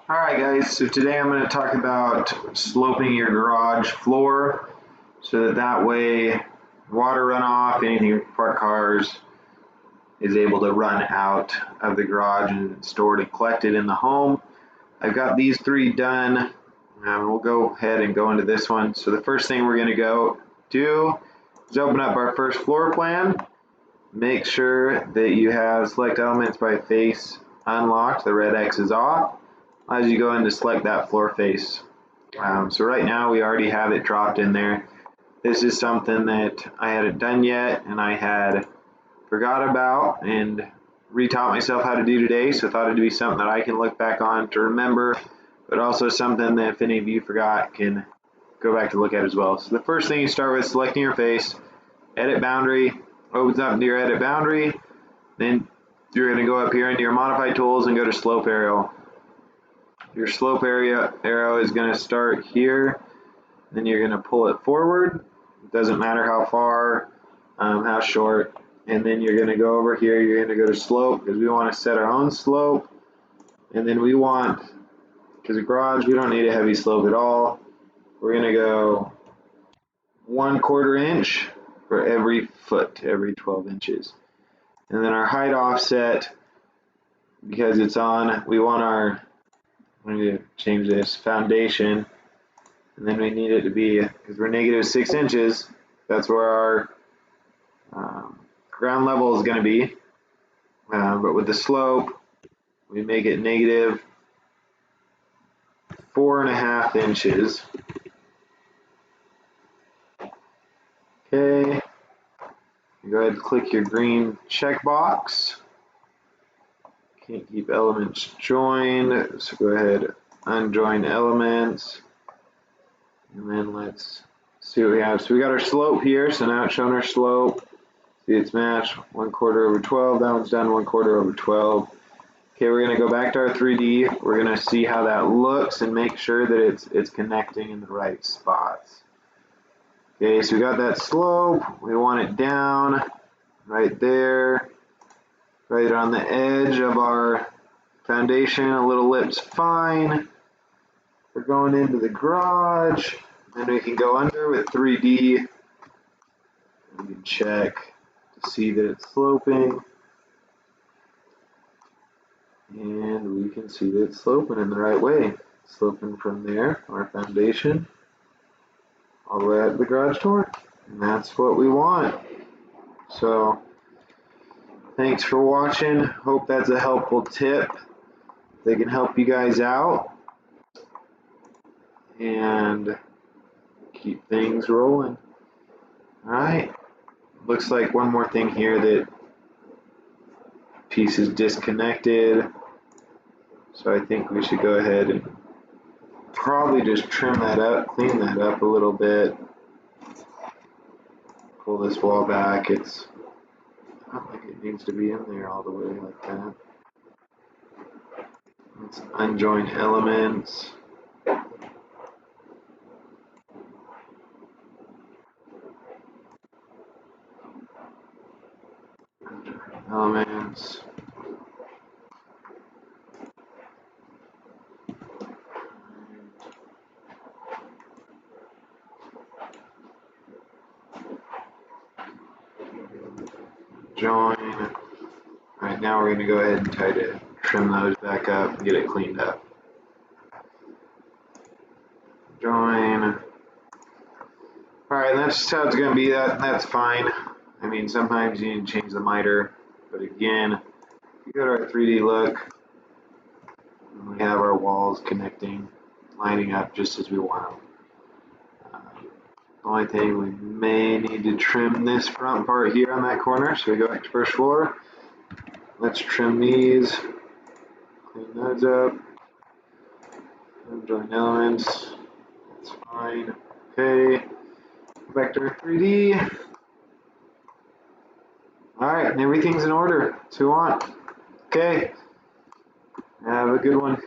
Alright guys, so today I'm going to talk about sloping your garage floor so that way water runoff, anything with parked cars is able to run out of the garage and stored and collected in the home. I've got these three done. We'll go ahead and go into this one. So the first thing we're going to go do is open up our first floor plan. Make sure that you have select elements by face unlocked, the red X is off. As you go in to select that floor face. So right now we already have it dropped in there. This is something that I hadn't done yet and I had forgot about and retaught myself how to do today, so I thought it'd be something that I can look back on to remember, but also something that if any of you forgot can go back to look at as well. So the first thing you start with selecting your face, edit boundary, opens up into your edit boundary, then you're going to go up here into your modify tools and go to slope arrow. Your slope arrow is going to start here, then you're going to pull it forward. It doesn't matter how far, how short, and then you're going to go over here, you're going to go to slope because we want to set our own slope, and then we want, because the garage we don't need a heavy slope at all, we're going to go 1/4 inch for every foot, every 12 inches. And then our height offset, because it's on, we want our, I'm going to change this, foundation, and then we need it to be, because we're -6 inches, that's where our ground level is going to be, but with the slope, we make it -4.5 inches. Okay, go ahead and click your green checkbox. Can't keep elements joined, so go ahead, unjoin elements, and then let's see what we have. So we got our slope here, so now it's showing our slope. See, it's matched 1/4/12, that one's done 1/4/12. Okay, we're gonna go back to our 3D, we're gonna see how that looks and make sure that it's connecting in the right spots. Okay, so we got that slope, we want it down, right there, right on the edge of our foundation, a little lip's fine. We're going into the garage, and we can go under with 3D. We can check to see that it's sloping. And we can see that it's sloping in the right way. Sloping from there, our foundation, all the way out to the garage door. And that's what we want. So, thanks for watching. Hope that's a helpful tip. They can help you guys out and keep things rolling. Alright, looks like one more thing here, that piece is disconnected, so I think we should go ahead and probably just trim that up, clean that up a little bit, pull this wall back. I don't think it needs to be in there all the way like that. Let's unjoin elements. Elements. Join. Alright, now we're going to go ahead and try to trim those back up and get it cleaned up. Join. Alright, that's just how it's going to be. That's fine. I mean, sometimes you need to change the miter, but again, if you go to our 3D look, we have our walls connecting, lining up just as we want them. The only thing, we may need to trim this front part here on that corner, so we go back to first floor. Let's trim these, clean those up, join elements, that's fine. Okay, go back to our 3D. Alright, and everything's in order, that's what we want. Okay, have a good one.